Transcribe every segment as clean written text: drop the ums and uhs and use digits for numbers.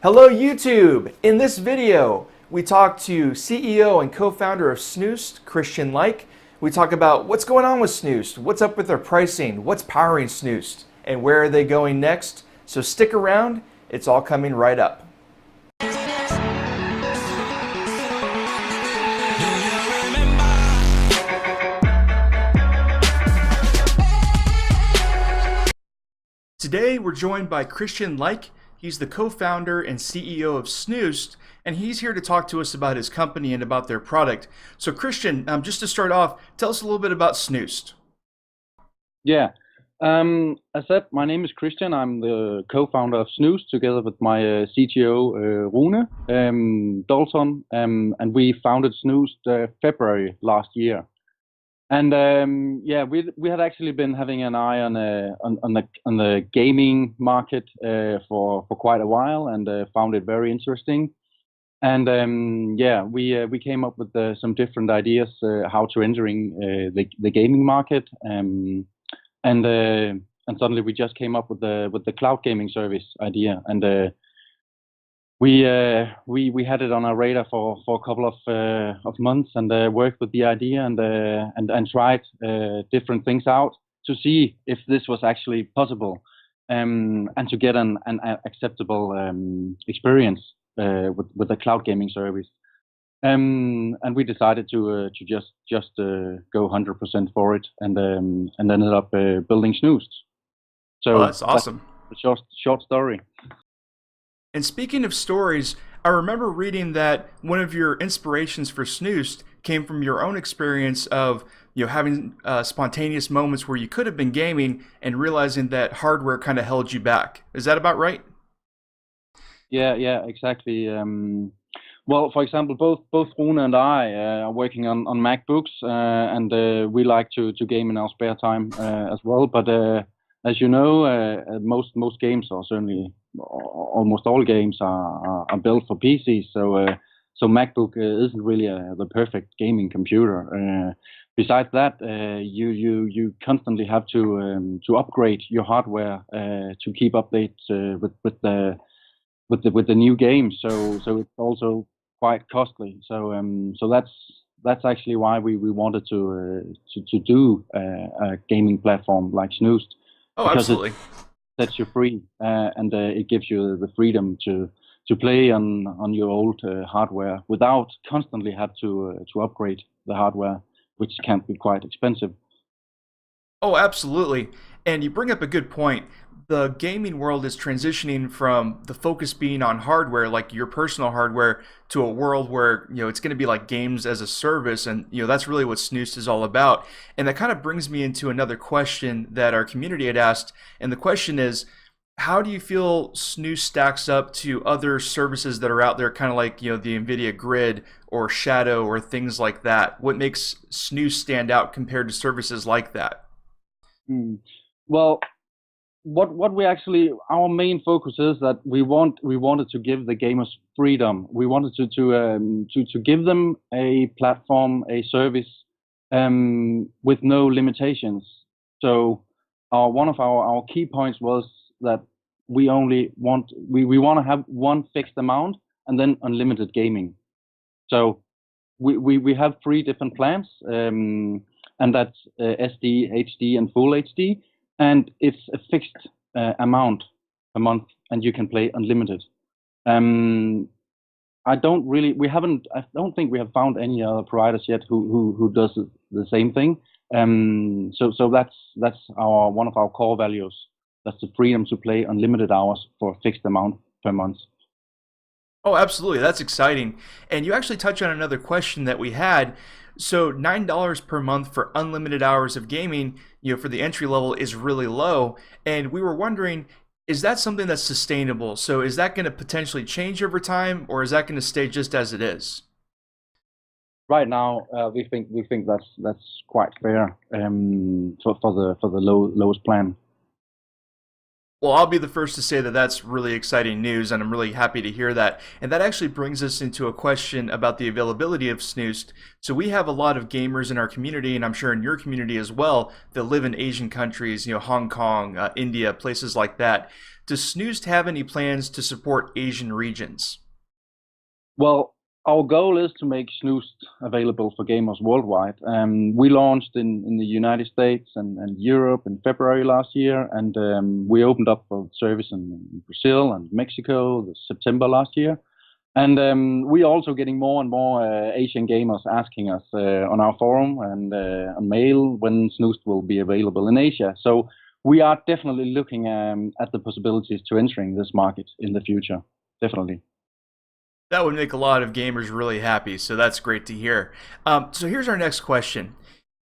Hello YouTube! In this video, we talk to CEO and co-founder of Snoost, Christian Lykke. We talk about what's going on with Snoost, what's up with their pricing, what's powering Snoost, and where are they going next. So stick around, it's all coming right up. Today we're joined by Christian Lykke. He's the co-founder and CEO of Snoost, and he's here to talk to us about his company and about their product. So Christian, just to start off, tell us a little bit about Snoost. Yeah, as said, my name is Christian. I'm the co-founder of Snoost together with my CTO Rune Dalton, and we founded Snoost February last year. And yeah, we had actually been having an eye on the gaming market for quite a while, and found it very interesting. And yeah, we came up with some different ideas how to entering the gaming market, and suddenly we just came up with the cloud gaming service idea, and we had it on our radar for a couple of months, and worked with the idea, and tried different things out to see if this was actually possible, and to get an acceptable experience with the cloud gaming service. And we decided to just go 100% for it, and ended up building Snoost. So Oh, that's awesome. That's a short story. And speaking of stories, I remember reading that one of your inspirations for Snoost came from your own experience of having spontaneous moments where you could have been gaming and realizing that hardware kind of held you back. Is that about right? Yeah, exactly. Well, for example, both Rune and I are working on MacBooks, and we like to game in our spare time as well. But as you know, most games, or certainly almost all games, are built for PCs. So MacBook isn't really the perfect gaming computer. Besides that, you constantly have to upgrade your hardware to keep updates with the new games. So it's also quite costly. So that's actually why we wanted to do a gaming platform like Snoost. Oh, absolutely. It sets you free, and it gives you the freedom to play on your old hardware without constantly have to upgrade the hardware, which can be quite expensive. Oh, absolutely. And you bring up a good point. The gaming world is transitioning from the focus being on hardware, like your personal hardware, to a world where, it's going to be like games as a service. And, that's really what Snoost is all about. And that kind of brings me into another question that our community had asked. And the question is, how do you feel Snoost stacks up to other services that are out there, kind of like, the NVIDIA Grid or Shadow or things like that? What makes Snoost stand out compared to services like that? Well, what we actually, our main focus is that we wanted to give the gamers freedom. We wanted to give them a platform, a service, with no limitations. So one of our key points was that we want to have one fixed amount and then unlimited gaming. So we have 3 different plans, and that's SD, HD, and Full HD. And it's a fixed amount per month, and you can play unlimited. I don't think we have found any other providers yet who does the same thing. So that's one of our core values. That's the freedom to play unlimited hours for a fixed amount per month. Oh, absolutely. That's exciting. And you actually touch on another question that we had. So $9 per month for unlimited hours of gaming, for the entry level is really low. And we were wondering, is that something that's sustainable? So is that going to potentially change over time, or is that going to stay just as it is? Right now, we think that's quite fair, for the lowest plan. Well, I'll be the first to say that that's really exciting news, and I'm really happy to hear that. And that actually brings us into a question about the availability of Snoost. So we have a lot of gamers in our community, and I'm sure in your community as well, that live in Asian countries, Hong Kong, India, places like that. Does Snoost have any plans to support Asian regions? Well, our goal is to make Snoost available for gamers worldwide. We launched in the United States and Europe in February last year, and we opened up for service in Brazil and Mexico September last year. And we're also getting more and more Asian gamers asking us on our forum and on mail when Snoost will be available in Asia. So we are definitely looking at the possibilities to entering this market in the future. Definitely. That would make a lot of gamers really happy, so that's great to hear. So here's our next question.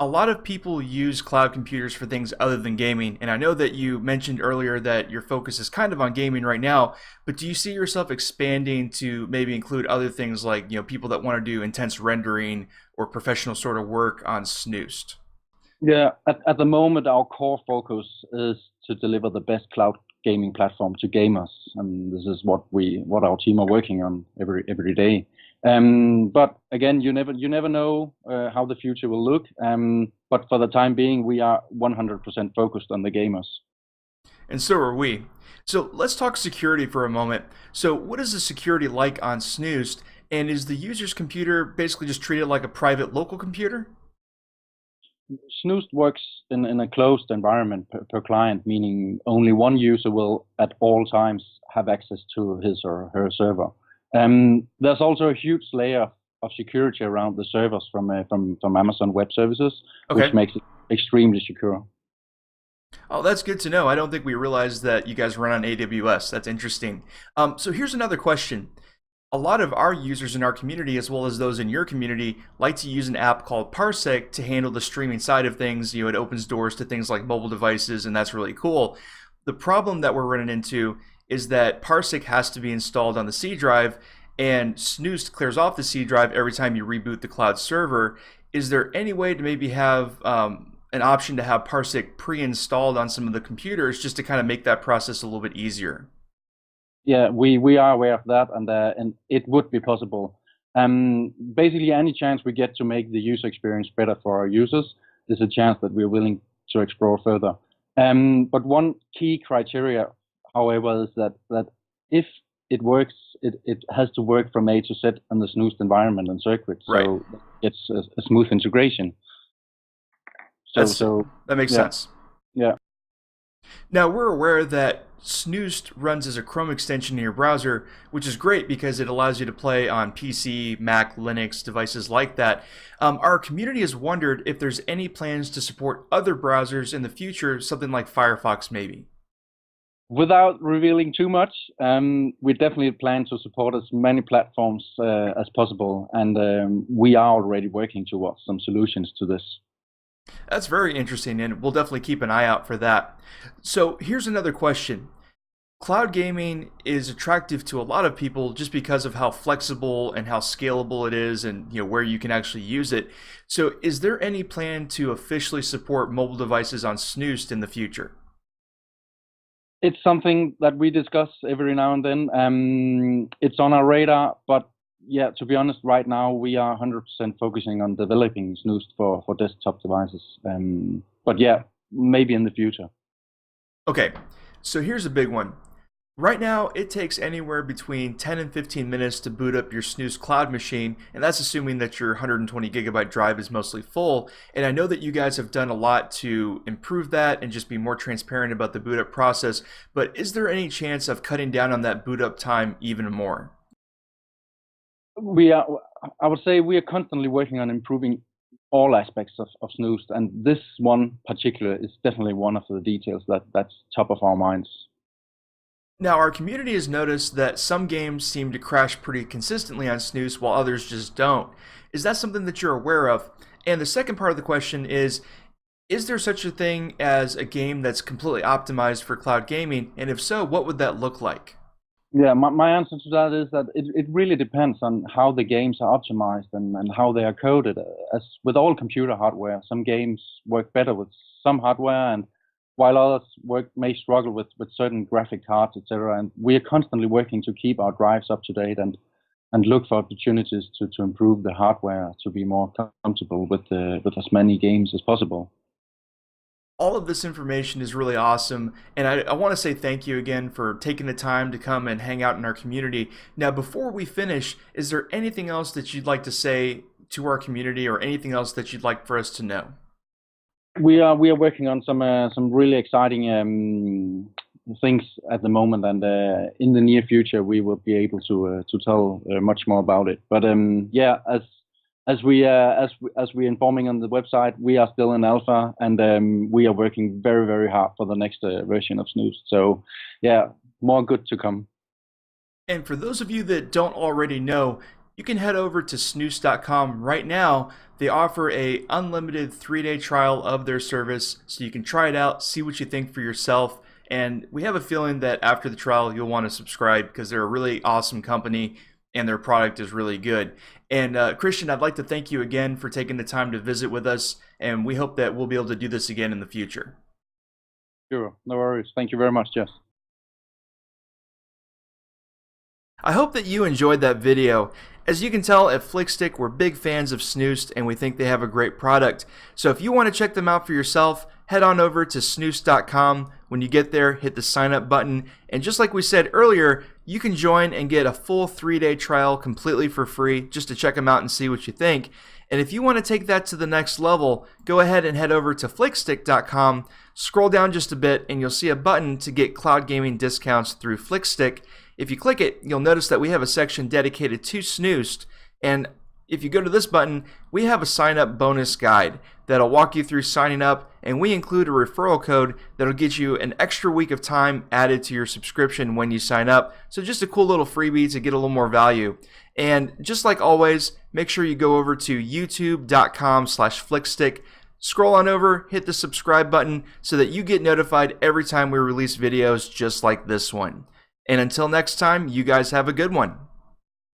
A lot of people use cloud computers for things other than gaming, and I know that you mentioned earlier that your focus is kind of on gaming right now, but do you see yourself expanding to maybe include other things like, people that want to do intense rendering or professional sort of work on Snoost? Yeah, at the moment, our core focus is to deliver the best cloud gaming platform to gamers, and this is what our team are working on every day. But again, you never know how the future will look. But for the time being, we are 100% focused on the gamers. And so are we. So let's talk security for a moment. So what is the security like on Snoost, and is the user's computer basically just treated like a private local computer? Snoost works in a closed environment per client, meaning only one user will at all times have access to his or her server. There's also a huge layer of security around the servers from Amazon Web Services, which Okay. makes it extremely secure. Oh, that's good to know. I don't think we realized that you guys run on AWS. That's interesting. So here's another question. A lot of our users in our community, as well as those in your community, like to use an app called Parsec to handle the streaming side of things. It opens doors to things like mobile devices, and that's really cool. The problem that we're running into is that Parsec has to be installed on the C drive, and Snoost clears off the C drive every time you reboot the cloud server. Is there any way to maybe have an option to have Parsec pre-installed on some of the computers just to kind of make that process a little bit easier? Yeah, we are aware of that, and it would be possible. Basically, any chance we get to make the user experience better for our users is a chance that we're willing to explore further. But one key criteria, however, is that if it works, it has to work from A to Z on the Snoost environment and circuit, Right. so it's a smooth integration. So That's so that makes yeah, sense. yeah. Now we're aware that Snoost runs as a Chrome extension in your browser, which is great because it allows you to play on PC, Mac, Linux, devices like that. Our community has wondered if there's any plans to support other browsers in the future, something like Firefox maybe. Without revealing too much, we definitely plan to support as many platforms as possible, and we are already working towards some solutions to this. That's very interesting, and we'll definitely keep an eye out for that. So here's another question. Cloud gaming is attractive to a lot of people just because of how flexible and how scalable it is and where you can actually use it. So is there any plan to officially support mobile devices on Snoost in the future? It's something that we discuss every now and then. It's on our radar, but yeah, to be honest, right now we are 100% focusing on developing Snoost for desktop devices. But yeah, maybe in the future. Okay, so here's a big one. Right now, it takes anywhere between 10 and 15 minutes to boot up your Snooze Cloud machine, and that's assuming that your 120 gigabyte drive is mostly full. And I know that you guys have done a lot to improve that and just be more transparent about the boot up process, but is there any chance of cutting down on that boot up time even more? We are, I would say, we are constantly working on improving all aspects of Snoost, and this one particular is definitely one of the details that's top of our minds. Now, our community has noticed that some games seem to crash pretty consistently on Snooze while others just don't. Is that something that you're aware of? And the second part of the question is there such a thing as a game that's completely optimized for cloud gaming? And if so, what would that look like? Yeah, my answer to that is that it really depends on how the games are optimized and how they are coded. As with all computer hardware, some games work better with some hardware, and while others may struggle with certain graphic cards, etc. And we are constantly working to keep our drives up to date and look for opportunities to improve the hardware to be more comfortable with as many games as possible. All of this information is really awesome, and I want to say thank you again for taking the time to come and hang out in our community. Now, before we finish, is there anything else that you'd like to say to our community, or anything else that you'd like for us to know? We are working on some really exciting things at the moment, and in the near future we will be able to tell much more about it. But yeah, as we informing on the website, we are still in alpha, and we are working very hard for the next version of Snoost. So yeah, more good to come. And for those of you that don't already know, you can head over to snoost.com right now. They offer a unlimited 3-day trial of their service, so you can try it out, see what you think for yourself. And we have a feeling that after the trial, you'll want to subscribe, because they're a really awesome company and their product is really good. And Christian, I'd like to thank you again for taking the time to visit with us, and we hope that we'll be able to do this again in the future. Sure, no worries. Thank you very much, Jess. I hope that you enjoyed that video. As you can tell, at Flickstiq, we're big fans of Snoost, and we think they have a great product. So if you want to check them out for yourself, head on over to snoost.com. When you get there, hit the sign up button, and just like we said earlier, you can join and get a full 3-day trial completely for free, just to check them out and see what you think. And if you want to take that to the next level, go ahead and head over to flickstiq.com, scroll down just a bit, and you'll see a button to get cloud gaming discounts through Flickstiq. If you click it, you'll notice that we have a section dedicated to Snoost, and if you go to this button, we have a sign up bonus guide that'll walk you through signing up, and we include a referral code that'll get you an extra week of time added to your subscription when you sign up. So just a cool little freebie to get a little more value. And just like always, make sure you go over to youtube.com/flickstiq, scroll on over, hit the subscribe button so that you get notified every time we release videos just like this one. And until next time, you guys have a good one.